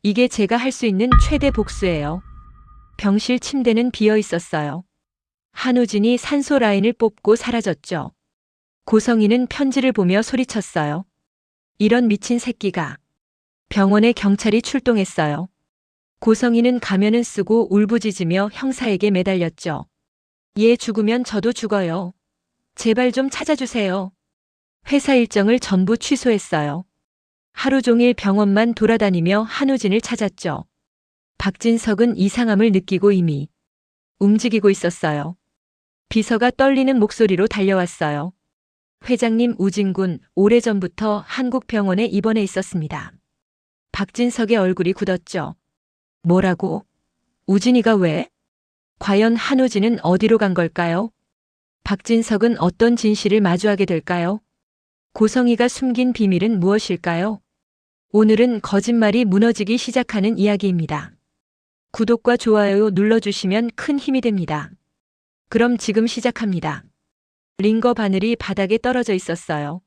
이게 제가 할 수 있는 최대 복수예요. 병실 침대는 비어 있었어요. 한우진이 산소 라인을 뽑고 사라졌죠. 고성이는 편지를 보며 소리쳤어요. 이런 미친 새끼가. 병원에 경찰이 출동했어요. 고성이는 가면은 쓰고 울부짖으며 형사에게 매달렸죠. 얘 죽으면 저도 죽어요. 제발 좀 찾아주세요. 회사 일정을 전부 취소했어요. 하루 종일 병원만 돌아다니며 한우진을 찾았죠. 박진석은 이상함을 느끼고 이미 움직이고 있었어요. 비서가 떨리는 목소리로 달려왔어요. 회장님, 우진군 오래전부터 한국병원에 입원해 있었습니다. 박진석의 얼굴이 굳었죠. 뭐라고? 우진이가 왜? 과연 한우진은 어디로 간 걸까요? 박진석은 어떤 진실을 마주하게 될까요? 고성이가 숨긴 비밀은 무엇일까요? 오늘은 거짓말이 무너지기 시작하는 이야기입니다. 구독과 좋아요 눌러주시면 큰 힘이 됩니다. 그럼 지금 시작합니다. 링거 바늘이 바닥에 떨어져 있었어요.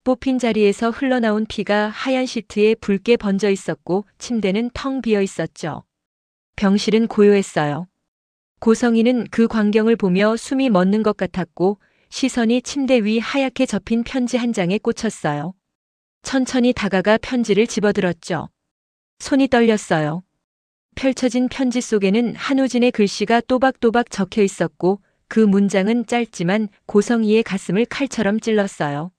뽑힌 자리에서 흘러나온 피가 하얀 시트에 붉게 번져 있었고 침대는 텅 비어 있었죠. 병실은 고요했어요. 고성이는 그 광경을 보며 숨이 멎는 것 같았고 시선이 침대 위 하얗게 접힌 편지 한 장에 꽂혔어요. 천천히 다가가 편지를 집어들었죠. 손이 떨렸어요. 펼쳐진 편지 속에는 한우진의 글씨가 또박또박 적혀 있었고 그 문장은 짧지만 고성이의 가슴을 칼처럼 찔렀어요.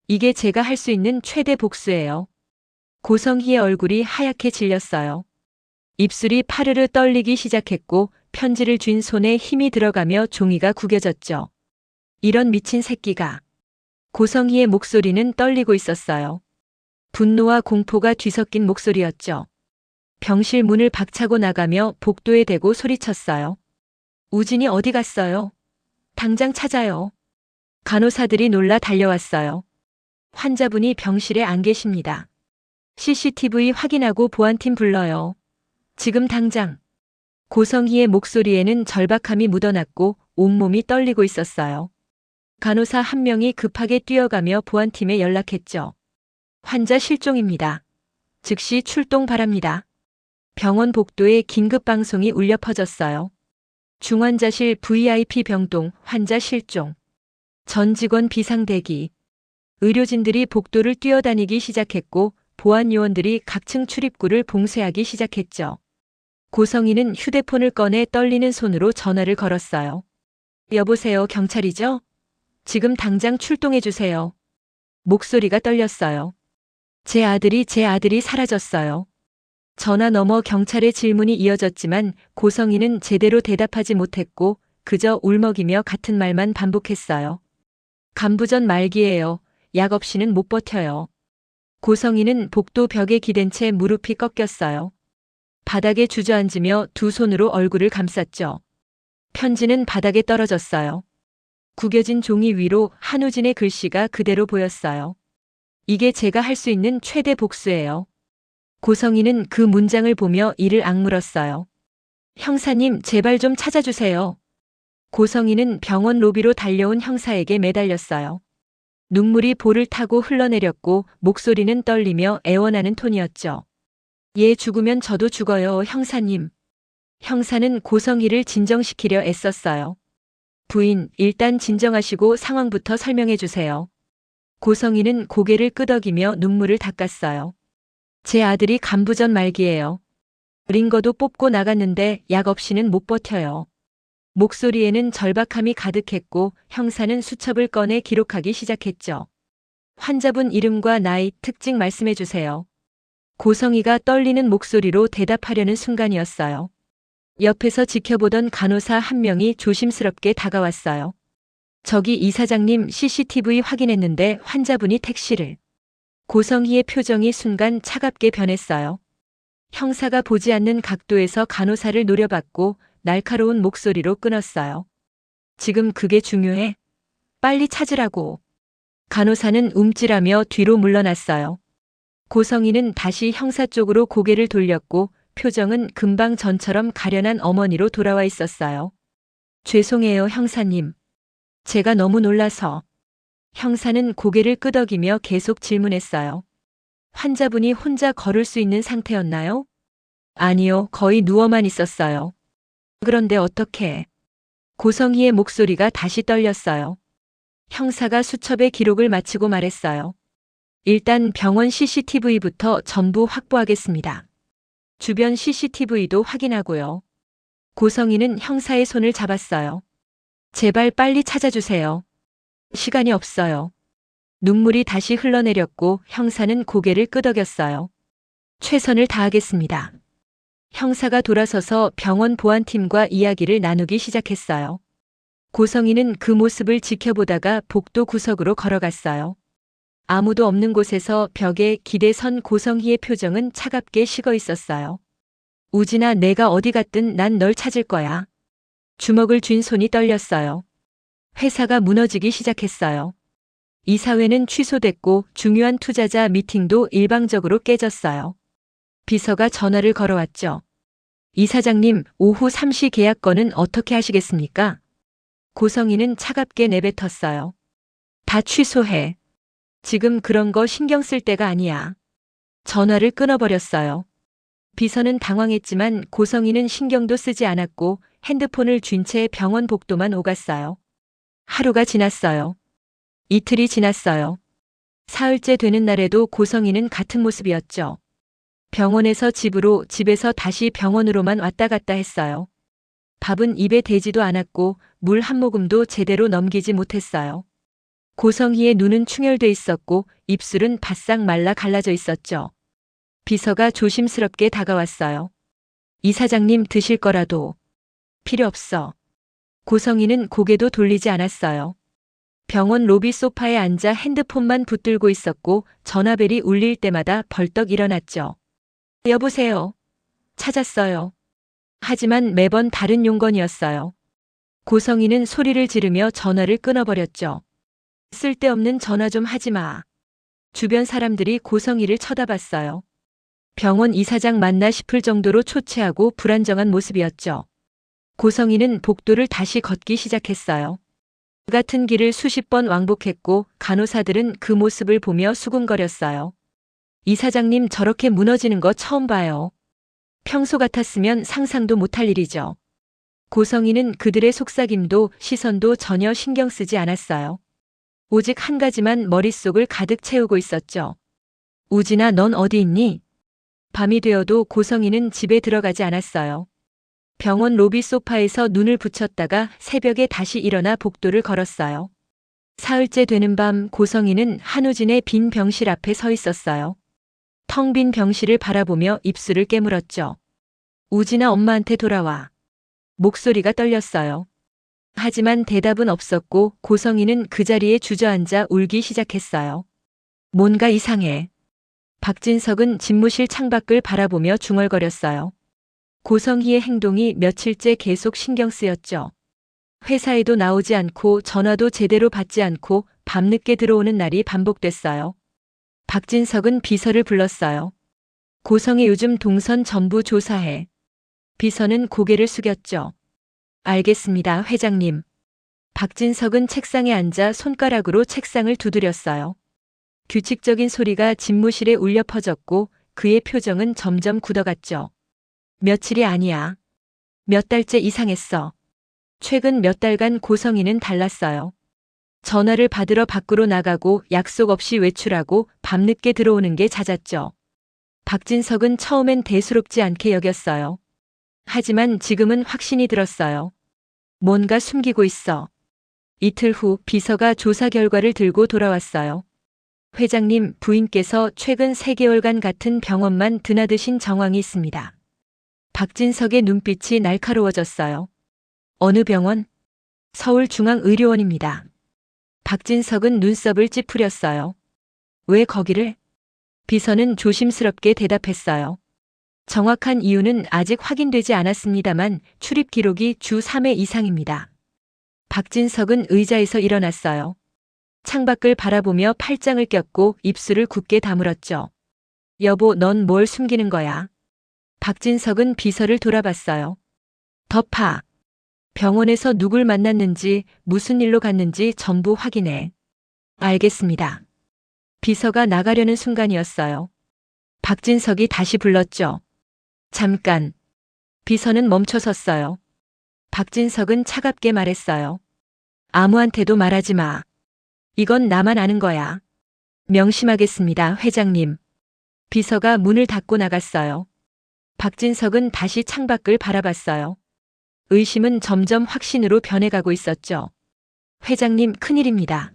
이게 제가 할 수 있는 최대 복수예요. 고성희의 얼굴이 하얗게 질렸어요. 입술이 파르르 떨리기 시작했고 편지를 쥔 손에 힘이 들어가며 종이가 구겨졌죠. 이런 미친 새끼가. 고성희의 목소리는 떨리고 있었어요. 분노와 공포가 뒤섞인 목소리였죠. 병실 문을 박차고 나가며 복도에 대고 소리쳤어요. 우진이 어디 갔어요? 당장 찾아요. 간호사들이 놀라 달려왔어요. 환자분이 병실에 안 계십니다. CCTV 확인하고 보안팀 불러요. 지금 당장. 고성희의 목소리에는 절박함이 묻어났고 온몸이 떨리고 있었어요. 간호사 한 명이 급하게 뛰어가며 보안팀에 연락했죠. 환자 실종입니다. 즉시 출동 바랍니다. 병원 복도에 긴급 방송이 울려 퍼졌어요. 중환자실 VIP 병동 환자 실종. 전 직원 비상 대기. 의료진들이 복도를 뛰어다니기 시작했고 보안 요원들이 각층 출입구를 봉쇄하기 시작했죠. 고성이는 휴대폰을 꺼내 떨리는 손으로 전화를 걸었어요. 여보세요, 경찰이죠? 지금 당장 출동해 주세요. 목소리가 떨렸어요. 제 아들이 사라졌어요. 전화 너머 경찰의 질문이 이어졌지만 고성이는 제대로 대답하지 못했고 그저 울먹이며 같은 말만 반복했어요. 간부전 말기예요. 약 없이는 못 버텨요. 고성이는 복도 벽에 기댄 채 무릎이 꺾였어요. 바닥에 주저앉으며 두 손으로 얼굴을 감쌌죠. 편지는 바닥에 떨어졌어요. 구겨진 종이 위로 한우진의 글씨가 그대로 보였어요. 이게 제가 할 수 있는 최대 복수예요. 고성이는 그 문장을 보며 이를 악물었어요. 형사님, 제발 좀 찾아주세요. 고성이는 병원 로비로 달려온 형사에게 매달렸어요. 눈물이 볼을 타고 흘러내렸고 목소리는 떨리며 애원하는 톤이었죠. 얘 죽으면 저도 죽어요, 형사님. 형사는 고성이를 진정시키려 애썼어요. 부인, 일단 진정하시고 상황부터 설명해 주세요. 고성이는 고개를 끄덕이며 눈물을 닦았어요. 제 아들이 간부전 말기예요. 링거도 뽑고 나갔는데 약 없이는 못 버텨요. 목소리에는 절박함이 가득했고 형사는 수첩을 꺼내 기록하기 시작했죠. 환자분 이름과 나이, 특징 말씀해 주세요. 고성이가 떨리는 목소리로 대답하려는 순간이었어요. 옆에서 지켜보던 간호사 한 명이 조심스럽게 다가왔어요. 저기 이사장님, CCTV 확인했는데 환자분이 택시를. 고성희의 표정이 순간 차갑게 변했어요. 형사가 보지 않는 각도에서 간호사를 노려봤고 날카로운 목소리로 끊었어요. 지금 그게 중요해? 빨리 찾으라고. 간호사는 움찔하며 뒤로 물러났어요. 고성희는 다시 형사 쪽으로 고개를 돌렸고 표정은 금방 전처럼 가련한 어머니로 돌아와 있었어요. 죄송해요, 형사님. 제가 너무 놀라서. 형사는 고개를 끄덕이며 계속 질문했어요. 환자분이 혼자 걸을 수 있는 상태였나요? 아니요, 거의 누워만 있었어요. 그런데 어떻게? 고성희의 목소리가 다시 떨렸어요. 형사가 수첩에 기록을 마치고 말했어요. 일단 병원 CCTV부터 전부 확보하겠습니다. 주변 CCTV도 확인하고요. 고성희는 형사의 손을 잡았어요. 제발 빨리 찾아주세요. 시간이 없어요. 눈물이 다시 흘러내렸고 형사는 고개를 끄덕였어요. 최선을 다하겠습니다. 형사가 돌아서서 병원 보안팀과 이야기를 나누기 시작했어요. 고성희는 그 모습을 지켜보다가 복도 구석으로 걸어갔어요. 아무도 없는 곳에서 벽에 기대 선 고성희의 표정은 차갑게 식어 있었어요. 우진아, 내가 어디 갔든 난 널 찾을 거야. 주먹을 쥔 손이 떨렸어요. 회사가 무너지기 시작했어요. 이사회는 취소됐고 중요한 투자자 미팅도 일방적으로 깨졌어요. 비서가 전화를 걸어왔죠. 이사장님, 오후 3시 계약건은 어떻게 하시겠습니까? 고성희는 차갑게 내뱉었어요. 다 취소해. 지금 그런 거 신경 쓸 때가 아니야. 전화를 끊어버렸어요. 비서는 당황했지만 고성희는 신경도 쓰지 않았고 핸드폰을 쥔 채 병원 복도만 오갔어요. 하루가 지났어요. 이틀이 지났어요. 사흘째 되는 날에도 고성희는 같은 모습이었죠. 병원에서 집으로, 집에서 다시 병원으로만 왔다 갔다 했어요. 밥은 입에 대지도 않았고 물 한 모금도 제대로 넘기지 못했어요. 고성희의 눈은 충혈돼 있었고 입술은 바싹 말라 갈라져 있었죠. 비서가 조심스럽게 다가왔어요. 이사장님, 드실 거라도. 필요 없어. 고성희는 고개도 돌리지 않았어요. 병원 로비 소파에 앉아 핸드폰만 붙들고 있었고 전화벨이 울릴 때마다 벌떡 일어났죠. 여보세요. 찾았어요. 하지만 매번 다른 용건이었어요. 고성희는 소리를 지르며 전화를 끊어버렸죠. 쓸데없는 전화 좀 하지 마. 주변 사람들이 고성희를 쳐다봤어요. 병원 이사장 맞나 싶을 정도로 초췌하고 불안정한 모습이었죠. 고성희는 복도를 다시 걷기 시작했어요. 그 같은 길을 수십 번 왕복했고 간호사들은 그 모습을 보며 수군거렸어요. 이사장님, 저렇게 무너지는 거 처음 봐요. 평소 같았으면 상상도 못할 일이죠. 고성희는 그들의 속삭임도 시선도 전혀 신경 쓰지 않았어요. 오직 한 가지만 머릿속을 가득 채우고 있었죠. 우진아, 넌 어디 있니? 밤이 되어도 고성희는 집에 들어가지 않았어요. 병원 로비 소파에서 눈을 붙였다가 새벽에 다시 일어나 복도를 걸었어요. 사흘째 되는 밤 고성희는 한우진의 빈 병실 앞에 서 있었어요. 텅 빈 병실을 바라보며 입술을 깨물었죠. 우진아, 엄마한테 돌아와. 목소리가 떨렸어요. 하지만 대답은 없었고 고성희는 그 자리에 주저앉아 울기 시작했어요. 뭔가 이상해. 박진석은 집무실 창밖을 바라보며 중얼거렸어요. 고성희의 행동이 며칠째 계속 신경 쓰였죠. 회사에도 나오지 않고 전화도 제대로 받지 않고 밤늦게 들어오는 날이 반복됐어요. 박진석은 비서를 불렀어요. 고성희 요즘 동선 전부 조사해. 비서는 고개를 숙였죠. 알겠습니다, 회장님. 박진석은 책상에 앉아 손가락으로 책상을 두드렸어요. 규칙적인 소리가 집무실에 울려 퍼졌고 그의 표정은 점점 굳어갔죠. 며칠이 아니야. 몇 달째 이상했어. 최근 몇 달간 고성희는 달랐어요. 전화를 받으러 밖으로 나가고 약속 없이 외출하고 밤늦게 들어오는 게 잦았죠. 박진석은 처음엔 대수롭지 않게 여겼어요. 하지만 지금은 확신이 들었어요. 뭔가 숨기고 있어. 이틀 후 비서가 조사 결과를 들고 돌아왔어요. 회장님, 부인께서 최근 3개월간 같은 병원만 드나드신 정황이 있습니다. 박진석의 눈빛이 날카로워졌어요. 어느 병원? 서울중앙의료원입니다. 박진석은 눈썹을 찌푸렸어요. 왜 거기를? 비서는 조심스럽게 대답했어요. 정확한 이유는 아직 확인되지 않았습니다만 출입 기록이 주 3회 이상입니다. 박진석은 의자에서 일어났어요. 창밖을 바라보며 팔짱을 꼈고 입술을 굳게 다물었죠. 여보, 넌 뭘 숨기는 거야? 박진석은 비서를 돌아봤어요. 덮아. 병원에서 누굴 만났는지 무슨 일로 갔는지 전부 확인해. 알겠습니다. 비서가 나가려는 순간이었어요. 박진석이 다시 불렀죠. 잠깐. 비서는 멈춰섰어요. 박진석은 차갑게 말했어요. 아무한테도 말하지 마. 이건 나만 아는 거야. 명심하겠습니다, 회장님. 비서가 문을 닫고 나갔어요. 박진석은 다시 창밖을 바라봤어요. 의심은 점점 확신으로 변해가고 있었죠. 회장님, 큰일입니다.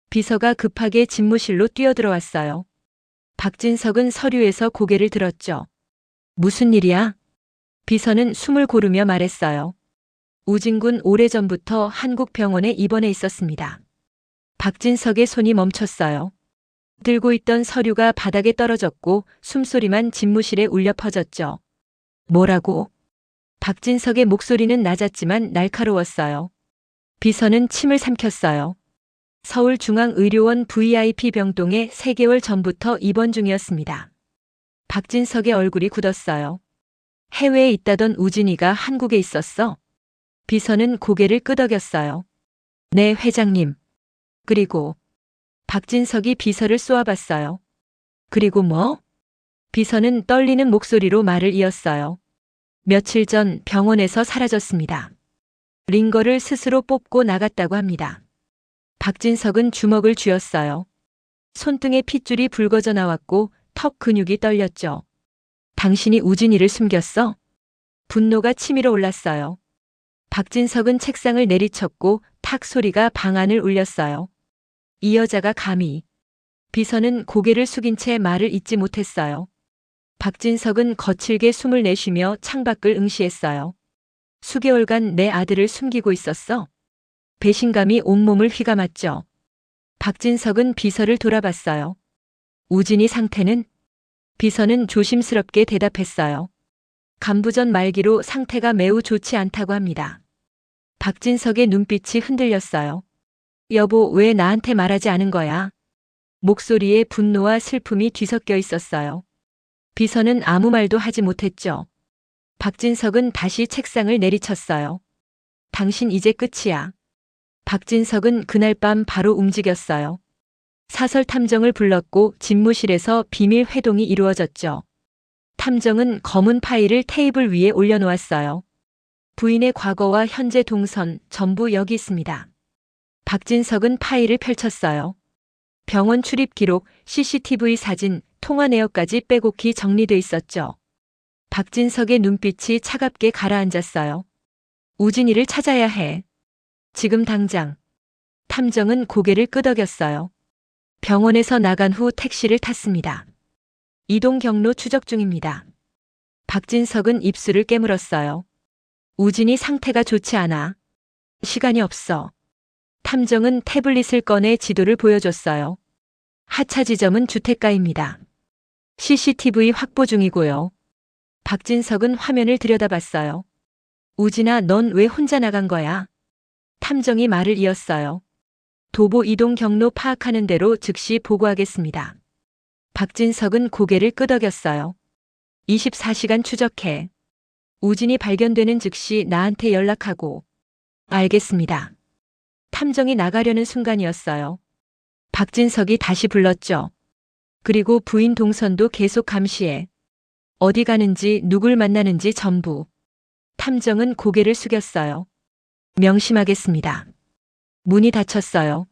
비서가 급하게 집무실로 뛰어들어왔어요. 박진석은 서류에서 고개를 들었죠. 무슨 일이야? 비서는 숨을 고르며 말했어요. 우진군 오래전부터 한국병원에 입원해 있었습니다. 박진석의 손이 멈췄어요. 들고 있던 서류가 바닥에 떨어졌고 숨소리만 집무실에 울려 퍼졌죠. 뭐라고? 박진석의 목소리는 낮았지만 날카로웠어요. 비서는 침을 삼켰어요. 서울중앙의료원 VIP 병동에 3개월 전부터 입원 중이었습니다. 박진석의 얼굴이 굳었어요. 해외에 있다던 우진이가 한국에 있었어? 비서는 고개를 끄덕였어요. 네, 회장님. 그리고 박진석이 비서를 쏘아봤어요. 그리고 뭐? 비서는 떨리는 목소리로 말을 이었어요. 며칠 전 병원에서 사라졌습니다. 링거를 스스로 뽑고 나갔다고 합니다. 박진석은 주먹을 쥐었어요. 손등에 핏줄이 붉어져 나왔고 턱 근육이 떨렸죠. 당신이 우진이를 숨겼어? 분노가 치밀어 올랐어요. 박진석은 책상을 내리쳤고 탁 소리가 방 안을 울렸어요. 이 여자가 감히. 비서는 고개를 숙인 채 말을 잇지 못했어요. 박진석은 거칠게 숨을 내쉬며 창밖을 응시했어요. 수개월간 내 아들을 숨기고 있었어? 배신감이 온몸을 휘감았죠. 박진석은 비서를 돌아봤어요. 우진이 상태는? 비서는 조심스럽게 대답했어요. 간부전 말기로 상태가 매우 좋지 않다고 합니다. 박진석의 눈빛이 흔들렸어요. 여보, 왜 나한테 말하지 않은 거야? 목소리에 분노와 슬픔이 뒤섞여 있었어요. 비서는 아무 말도 하지 못했죠. 박진석은 다시 책상을 내리쳤어요. 당신 이제 끝이야. 박진석은 그날 밤 바로 움직였어요. 사설 탐정을 불렀고 집무실에서 비밀 회동이 이루어졌죠. 탐정은 검은 파일을 테이블 위에 올려놓았어요. 부인의 과거와 현재 동선 전부 여기 있습니다. 박진석은 파일을 펼쳤어요. 병원 출입 기록, CCTV 사진, 통화 내역까지 빼곡히 정리돼 있었죠. 박진석의 눈빛이 차갑게 가라앉았어요. 우진이를 찾아야 해. 지금 당장. 탐정은 고개를 끄덕였어요. 병원에서 나간 후 택시를 탔습니다. 이동 경로 추적 중입니다. 박진석은 입술을 깨물었어요. 우진이 상태가 좋지 않아. 시간이 없어. 탐정은 태블릿을 꺼내 지도를 보여줬어요. 하차 지점은 주택가입니다. CCTV 확보 중이고요. 박진석은 화면을 들여다봤어요. 우진아, 넌 왜 혼자 나간 거야? 탐정이 말을 이었어요. 도보 이동 경로 파악하는 대로 즉시 보고하겠습니다. 박진석은 고개를 끄덕였어요. 24시간 추적해. 우진이 발견되는 즉시 나한테 연락하고. 알겠습니다. 탐정이 나가려는 순간이었어요. 박진석이 다시 불렀죠. 그리고 부인 동선도 계속 감시해. 어디 가는지 누굴 만나는지 전부. 탐정은 고개를 숙였어요. 명심하겠습니다. 문이 닫혔어요.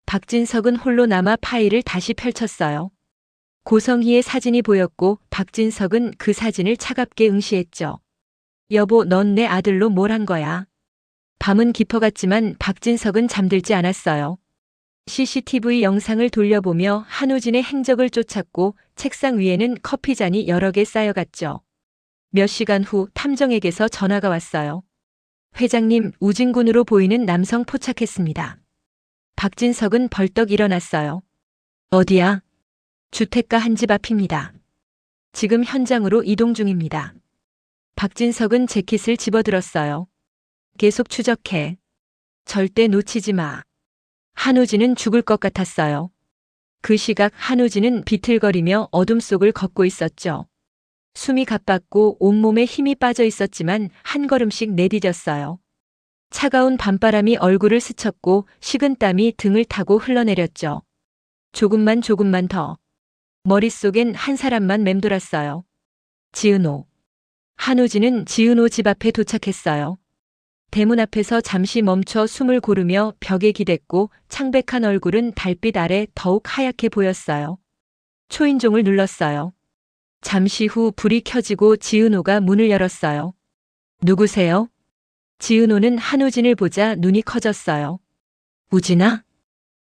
박진석은 홀로 남아 파일을 다시 펼쳤어요. 고성희의 사진이 보였고 박진석은 그 사진을 차갑게 응시했죠. 여보, 넌 내 아들로 뭘 한 거야? 밤은 깊어갔지만 박진석은 잠들지 않았어요. CCTV 영상을 돌려보며 한우진의 행적을 쫓았고 책상 위에는 커피잔이 여러 개 쌓여갔죠. 몇 시간 후 탐정에게서 전화가 왔어요. 회장님, 우진군으로 보이는 남성 포착했습니다. 박진석은 벌떡 일어났어요. 어디야? 주택가 한 집 앞입니다. 지금 현장으로 이동 중입니다. 박진석은 재킷을 집어들었어요. 계속 추적해. 절대 놓치지 마. 한우진은 죽을 것 같았어요. 그 시각 한우진은 비틀거리며 어둠 속을 걷고 있었죠. 숨이 가빴고 온몸에 힘이 빠져 있었지만 한 걸음씩 내디뎠어요. 차가운 밤바람이 얼굴을 스쳤고 식은 땀이 등을 타고 흘러내렸죠. 조금만 더. 머릿속엔 한 사람만 맴돌았어요. 지은호. 한우진은 지은호 집 앞에 도착했어요. 대문 앞에서 잠시 멈춰 숨을 고르며 벽에 기댔고 창백한 얼굴은 달빛 아래 더욱 하얗게 보였어요. 초인종을 눌렀어요. 잠시 후 불이 켜지고 지은호가 문을 열었어요. 누구세요? 지은호는 한우진을 보자 눈이 커졌어요. 우진아?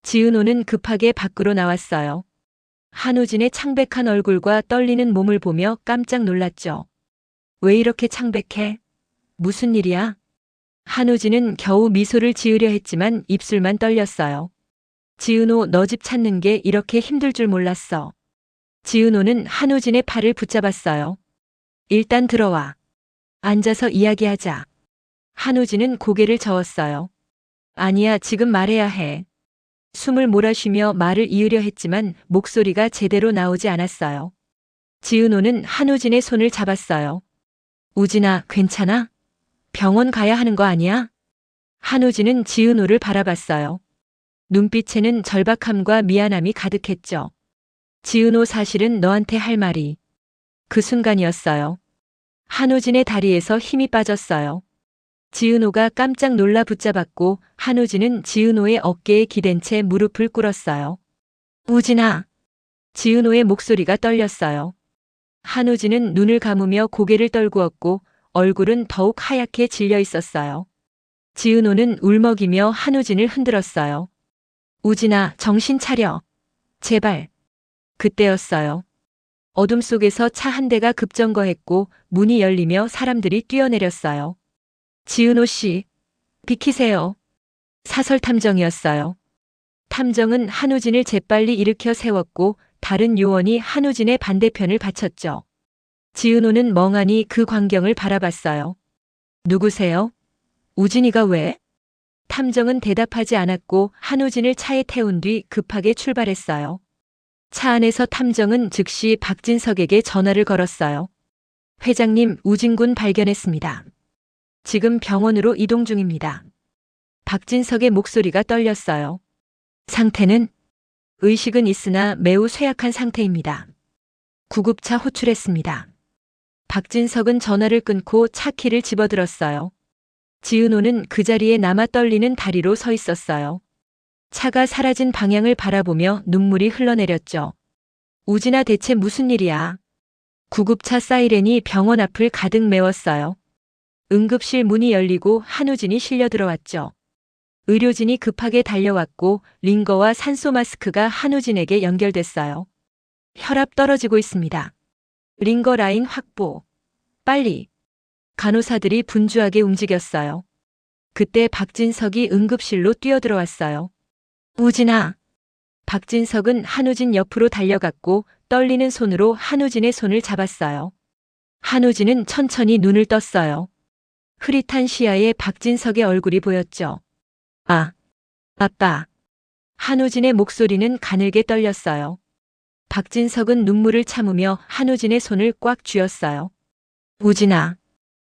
지은호는 급하게 밖으로 나왔어요. 한우진의 창백한 얼굴과 떨리는 몸을 보며 깜짝 놀랐죠. 왜 이렇게 창백해? 무슨 일이야? 한우진은 겨우 미소를 지으려 했지만 입술만 떨렸어요. 지은호, 너 집 찾는 게 이렇게 힘들 줄 몰랐어. 지은호는 한우진의 팔을 붙잡았어요. 일단 들어와. 앉아서 이야기하자. 한우진은 고개를 저었어요. 아니야, 지금 말해야 해. 숨을 몰아쉬며 말을 이으려 했지만 목소리가 제대로 나오지 않았어요. 지은호는 한우진의 손을 잡았어요. 우진아, 괜찮아? 병원 가야 하는 거 아니야? 한우진은 지은호를 바라봤어요. 눈빛에는 절박함과 미안함이 가득했죠. 지은호, 사실은 너한테 할 말이. 그 순간이었어요. 한우진의 다리에서 힘이 빠졌어요. 지은호가 깜짝 놀라 붙잡았고 한우진은 지은호의 어깨에 기댄 채 무릎을 꿇었어요. 우진아. 지은호의 목소리가 떨렸어요. 한우진은 눈을 감으며 고개를 떨구었고 얼굴은 더욱 하얗게 질려 있었어요. 지은호는 울먹이며 한우진을 흔들었어요. 우진아, 정신 차려. 제발. 그때였어요. 어둠 속에서 차 한 대가 급정거했고 문이 열리며 사람들이 뛰어내렸어요. 지은호 씨, 비키세요. 사설 탐정이었어요. 탐정은 한우진을 재빨리 일으켜 세웠고 다른 요원이 한우진의 반대편을 바쳤죠. 지은호는 멍하니 그 광경을 바라봤어요. 누구세요? 우진이가 왜? 탐정은 대답하지 않았고 한우진을 차에 태운 뒤 급하게 출발했어요. 차 안에서 탐정은 즉시 박진석에게 전화를 걸었어요. 회장님, 우진군 발견했습니다. 지금 병원으로 이동 중입니다. 박진석의 목소리가 떨렸어요. 상태는? 의식은 있으나 매우 쇠약한 상태입니다. 구급차 호출했습니다. 박진석은 전화를 끊고 차 키를 집어들었어요. 지은호는 그 자리에 남아 떨리는 다리로 서 있었어요. 차가 사라진 방향을 바라보며 눈물이 흘러내렸죠. 우진아, 대체 무슨 일이야? 구급차 사이렌이 병원 앞을 가득 메웠어요. 응급실 문이 열리고 한우진이 실려 들어왔죠. 의료진이 급하게 달려왔고 링거와 산소 마스크가 한우진에게 연결됐어요. 혈압 떨어지고 있습니다. 링거 라인 확보. 빨리. 간호사들이 분주하게 움직였어요. 그때 박진석이 응급실로 뛰어들어왔어요. 우진아. 박진석은 한우진 옆으로 달려갔고 떨리는 손으로 한우진의 손을 잡았어요. 한우진은 천천히 눈을 떴어요. 흐릿한 시야에 박진석의 얼굴이 보였죠. 아, 아빠. 한우진의 목소리는 가늘게 떨렸어요. 박진석은 눈물을 참으며 한우진의 손을 꽉 쥐었어요. 우진아.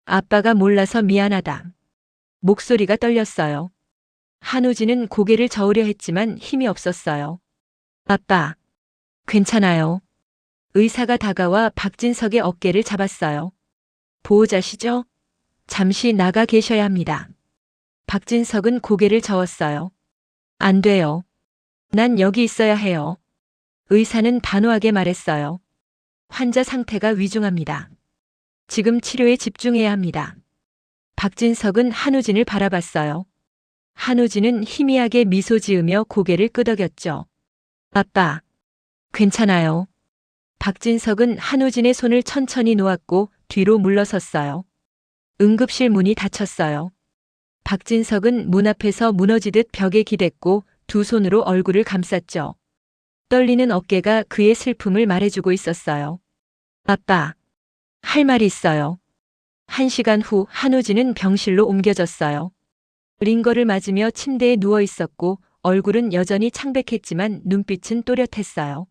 아빠가 몰라서 미안하다. 목소리가 떨렸어요. 한우진은 고개를 저으려 했지만 힘이 없었어요. 아빠. 괜찮아요. 의사가 다가와 박진석의 어깨를 잡았어요. 보호자시죠? 잠시 나가 계셔야 합니다. 박진석은 고개를 저었어요. 안 돼요. 난 여기 있어야 해요. 의사는 단호하게 말했어요. 환자 상태가 위중합니다. 지금 치료에 집중해야 합니다. 박진석은 한우진을 바라봤어요. 한우진은 희미하게 미소 지으며 고개를 끄덕였죠. 아빠. 괜찮아요. 박진석은 한우진의 손을 천천히 놓았고 뒤로 물러섰어요. 응급실 문이 닫혔어요. 박진석은 문 앞에서 무너지듯 벽에 기댔고 두 손으로 얼굴을 감쌌죠. 떨리는 어깨가 그의 슬픔을 말해주고 있었어요. 아빠. 할 말이 있어요. 1시간 후 한우진은 병실로 옮겨졌어요. 링거를 맞으며 침대에 누워 있었고 얼굴은 여전히 창백했지만 눈빛은 또렷했어요.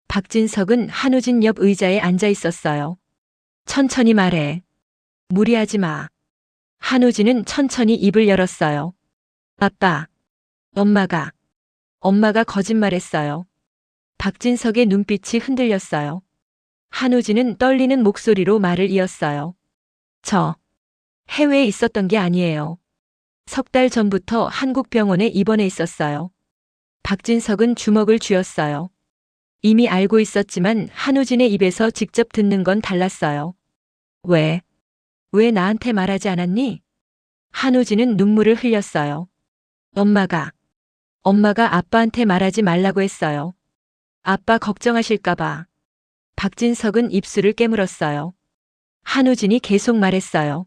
박진석은 한우진 옆 의자에 앉아 있었어요. 천천히 말해. 무리하지 마. 한우진은 천천히 입을 열었어요. 아빠. 엄마가 거짓말했어요. 박진석의 눈빛이 흔들렸어요. 한우진은 떨리는 목소리로 말을 이었어요. 저 해외에 있었던 게 아니에요. 석 달 전부터 한국 병원에 입원해 있었어요. 박진석은 주먹을 쥐었어요. 이미 알고 있었지만 한우진의 입에서 직접 듣는 건 달랐어요. 왜 나한테 말하지 않았니? 한우진은 눈물을 흘렸어요. 엄마가 아빠한테 말하지 말라고 했어요. 아빠 걱정하실까봐. 박진석은 입술을 깨물었어요. 한우진이 계속 말했어요.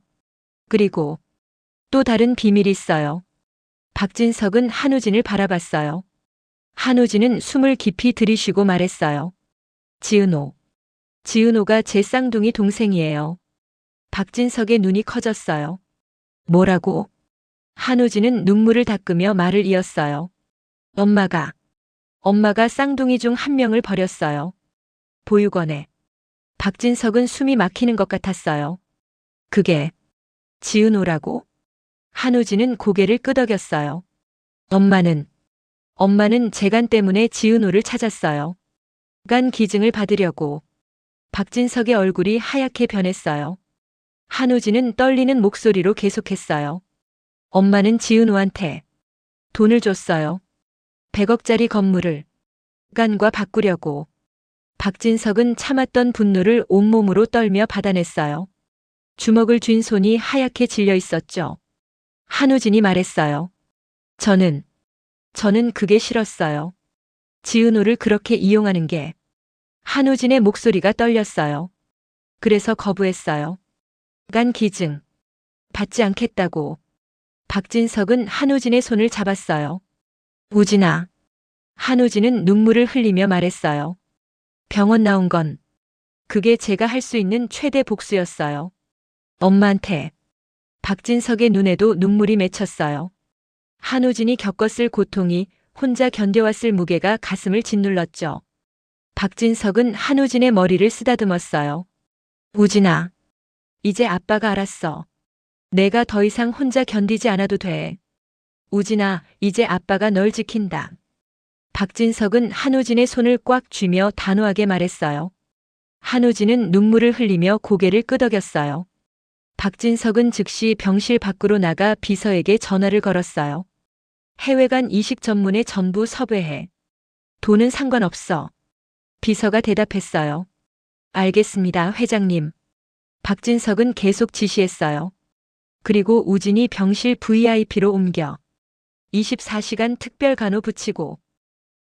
그리고 또 다른 비밀이 있어요. 박진석은 한우진을 바라봤어요. 한우진은 숨을 깊이 들이쉬고 말했어요. 지은호가 제 쌍둥이 동생이에요. 박진석의 눈이 커졌어요. 뭐라고? 한우진은 눈물을 닦으며 말을 이었어요. 엄마가 쌍둥이 중 한 명을 버렸어요. 보육원에. 박진석은 숨이 막히는 것 같았어요. 그게 지은호라고? 한우진은 고개를 끄덕였어요. 엄마는 재간 때문에 지은호를 찾았어요. 간 기증을 받으려고. 박진석의 얼굴이 하얗게 변했어요. 한우진은 떨리는 목소리로 계속했어요. 엄마는 지은호한테 돈을 줬어요. 100억짜리 건물을 간과 바꾸려고. 박진석은 참았던 분노를 온몸으로 떨며 받아냈어요. 주먹을 쥔 손이 하얗게 질려 있었죠. 한우진이 말했어요. 저는 그게 싫었어요. 지은호를 그렇게 이용하는 게. 한우진의 목소리가 떨렸어요. 그래서 거부했어요. 간 기증 받지 않겠다고. 박진석은 한우진의 손을 잡았어요. 우진아. 한우진은 눈물을 흘리며 말했어요. 병원 나온 건 그게 제가 할 수 있는 최대 복수였어요. 엄마한테. 박진석의 눈에도 눈물이 맺혔어요. 한우진이 겪었을 고통이, 혼자 견뎌왔을 무게가 가슴을 짓눌렀죠. 박진석은 한우진의 머리를 쓰다듬었어요. 우진아. 이제 아빠가 알았어. 내가 더 이상 혼자 견디지 않아도 돼. 우진아, 이제 아빠가 널 지킨다. 박진석은 한우진의 손을 꽉 쥐며 단호하게 말했어요. 한우진은 눈물을 흘리며 고개를 끄덕였어요. 박진석은 즉시 병실 밖으로 나가 비서에게 전화를 걸었어요. 해외간 이식 전문에 전부 섭외해. 돈은 상관없어. 비서가 대답했어요. 알겠습니다, 회장님. 박진석은 계속 지시했어요. 그리고 우진이 병실 VIP로 옮겨 24시간 특별 간호 붙이고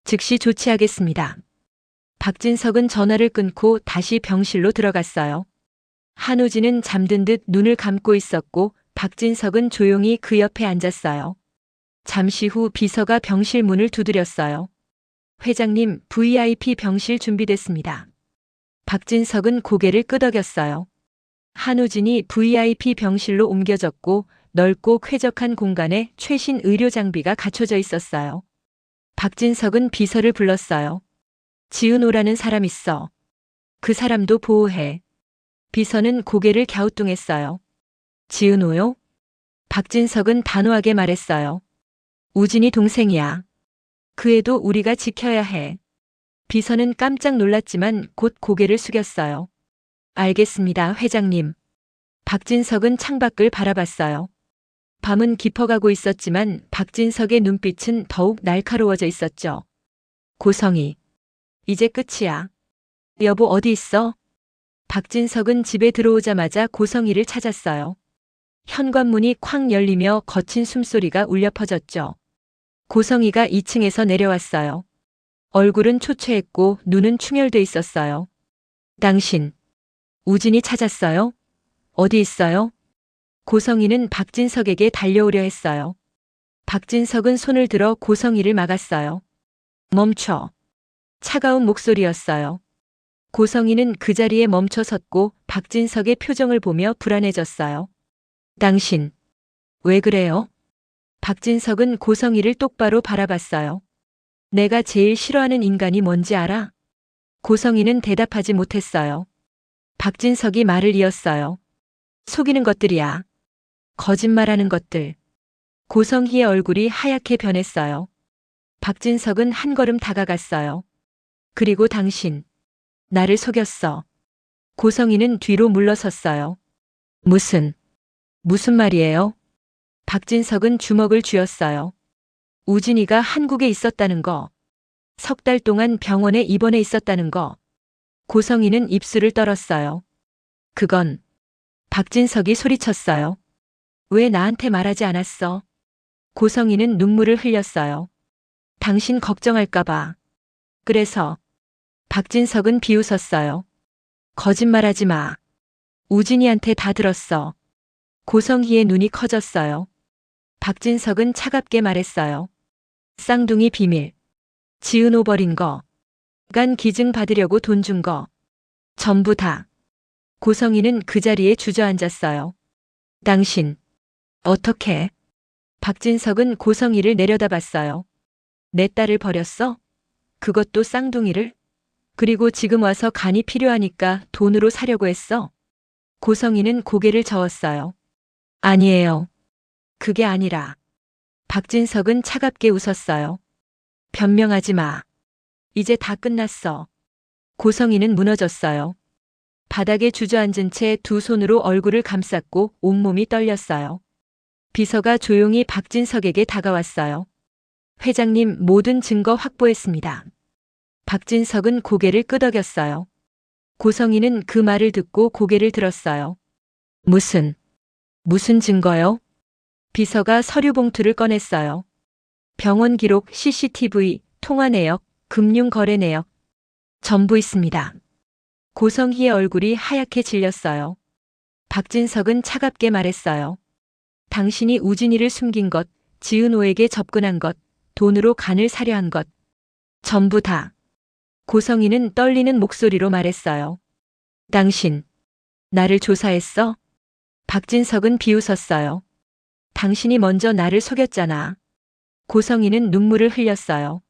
즉시 조치하겠습니다. 박진석은 전화를 끊고 다시 병실로 들어갔어요. 한우진은 잠든 듯 눈을 감고 있었고 박진석은 조용히 그 옆에 앉았어요. 잠시 후 비서가 병실 문을 두드렸어요. 회장님, VIP 병실 준비됐습니다. 박진석은 고개를 끄덕였어요. 한우진이 VIP 병실로 옮겨졌고 넓고 쾌적한 공간에 최신 의료 장비가 갖춰져 있었어요. 박진석은 비서를 불렀어요. 지은호라는 사람 있어. 그 사람도 보호해. 비서는 고개를 갸우뚱했어요. 지은호요? 박진석은 단호하게 말했어요. 우진이 동생이야. 그 애도 우리가 지켜야 해. 비서는 깜짝 놀랐지만 곧 고개를 숙였어요. 알겠습니다, 회장님. 박진석은 창밖을 바라봤어요. 밤은 깊어가고 있었지만 박진석의 눈빛은 더욱 날카로워져 있었죠. 고성이. 이제 끝이야. 여보 어디 있어? 박진석은 집에 들어오자마자 고성이를 찾았어요. 현관문이 쾅 열리며 거친 숨소리가 울려 퍼졌죠. 고성이가 2층에서 내려왔어요. 얼굴은 초췌했고 눈은 충혈돼 있었어요. 당신, 우진이 찾았어요? 어디 있어요? 고성이는 박진석에게 달려오려 했어요. 박진석은 손을 들어 고성이를 막았어요. 멈춰. 차가운 목소리였어요. 고성이는 그 자리에 멈춰 섰고 박진석의 표정을 보며 불안해졌어요. 당신, 왜 그래요? 박진석은 고성이를 똑바로 바라봤어요. 내가 제일 싫어하는 인간이 뭔지 알아? 고성이는 대답하지 못했어요. 박진석이 말을 이었어요. 속이는 것들이야. 거짓말하는 것들. 고성희의 얼굴이 하얗게 변했어요. 박진석은 한 걸음 다가갔어요. 그리고 당신, 나를 속였어. 고성이는 뒤로 물러섰어요. 무슨 말이에요? 박진석은 주먹을 쥐었어요. 우진이가 한국에 있었다는 거, 석 달 동안 병원에 입원해 있었다는 거. 고성이는 입술을 떨었어요. 그건, 박진석이 소리쳤어요. 왜 나한테 말하지 않았어? 고성이는 눈물을 흘렸어요. 당신 걱정할까봐. 그래서, 박진석은 비웃었어요. 거짓말하지 마. 우진이한테 다 들었어. 고성희의 눈이 커졌어요. 박진석은 차갑게 말했어요. 쌍둥이 비밀. 지은호 버린 거. 간 기증 받으려고 돈 준 거. 전부 다. 고성희는 그 자리에 주저앉았어요. 당신, 어떻게? 박진석은 고성희를 내려다봤어요. 내 딸을 버렸어? 그것도 쌍둥이를? 그리고 지금 와서 간이 필요하니까 돈으로 사려고 했어? 고성희는 고개를 저었어요. 아니에요. 그게 아니라. 박진석은 차갑게 웃었어요. 변명하지 마. 이제 다 끝났어. 고성희는 무너졌어요. 바닥에 주저앉은 채 두 손으로 얼굴을 감쌌고 온몸이 떨렸어요. 비서가 조용히 박진석에게 다가왔어요. 회장님, 모든 증거 확보했습니다. 박진석은 고개를 끄덕였어요. 고성희는 그 말을 듣고 고개를 들었어요. 무슨 증거요? 비서가 서류 봉투를 꺼냈어요. 병원 기록, CCTV, 통화 내역, 금융 거래 내역. 전부 있습니다. 고성희의 얼굴이 하얗게 질렸어요. 박진석은 차갑게 말했어요. 당신이 우진이를 숨긴 것, 지은호에게 접근한 것, 돈으로 간을 사려 한 것. 전부 다. 고성희는 떨리는 목소리로 말했어요. 당신, 나를 조사했어? 박진석은 비웃었어요. 당신이 먼저 나를 속였잖아. 고성희는 눈물을 흘렸어요.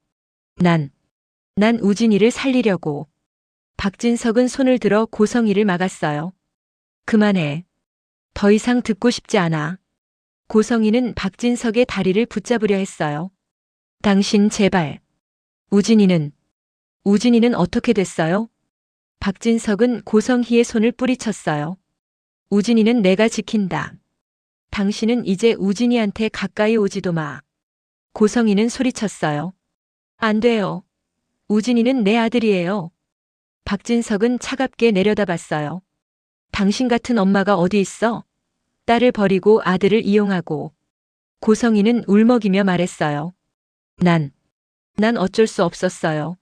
난 우진이를 살리려고. 박진석은 손을 들어 고성희를 막았어요. 그만해. 더 이상 듣고 싶지 않아. 고성희는 박진석의 다리를 붙잡으려 했어요. 당신 제발. 우진이는 어떻게 됐어요? 박진석은 고성희의 손을 뿌리쳤어요. 우진이는 내가 지킨다. 당신은 이제 우진이한테 가까이 오지도 마. 고성희는 소리쳤어요. 안 돼요. 우진이는 내 아들이에요. 박진석은 차갑게 내려다봤어요. 당신 같은 엄마가 어디 있어? 딸을 버리고 아들을 이용하고. 고성희는 울먹이며 말했어요. 난 어쩔 수 없었어요.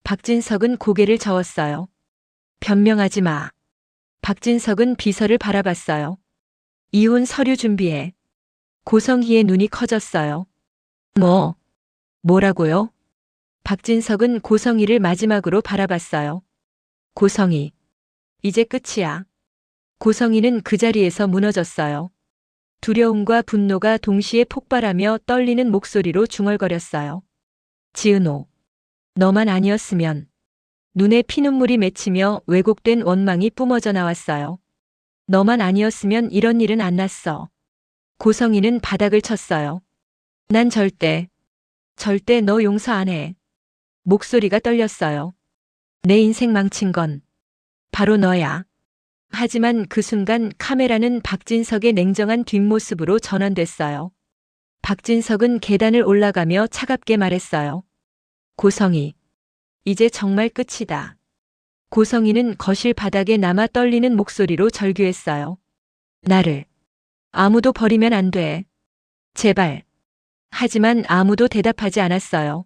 박진석은 고개를 저었어요. 변명하지 마. 박진석은 비서를 바라봤어요. 이혼 서류 준비해. 고성희의 눈이 커졌어요. 뭐라고요? 박진석은 고성희를 마지막으로 바라봤어요. 고성희, 이제 끝이야. 고성희는 그 자리에서 무너졌어요. 두려움과 분노가 동시에 폭발하며 떨리는 목소리로 중얼거렸어요. 지은호, 너만 아니었으면. 눈에 피눈물이 맺히며 왜곡된 원망이 뿜어져 나왔어요. 너만 아니었으면 이런 일은 안 났어. 고성희는 바닥을 쳤어요. 난 절대 너 용서 안 해. 목소리가 떨렸어요. 내 인생 망친 건 바로 너야. 하지만 그 순간 카메라는 박진석의 냉정한 뒷모습으로 전환됐어요. 박진석은 계단을 올라가며 차갑게 말했어요. 고성희, 이제 정말 끝이다. 고성희는 거실 바닥에 남아 떨리는 목소리로 절규했어요. 나를 아무도 버리면 안 돼. 제발. 하지만 아무도 대답하지 않았어요.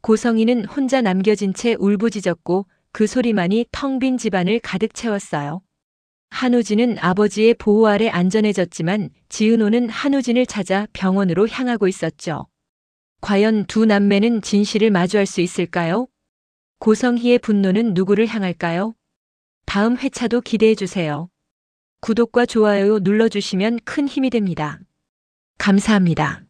고성희는 혼자 남겨진 채 울부짖었고 그 소리만이 텅 빈 집안을 가득 채웠어요. 한우진은 아버지의 보호 아래 안전해졌지만 지은호는 한우진을 찾아 병원으로 향하고 있었죠. 과연 두 남매는 진실을 마주할 수 있을까요? 고성희의 분노는 누구를 향할까요? 다음 회차도 기대해 주세요. 구독과 좋아요 눌러주시면 큰 힘이 됩니다. 감사합니다.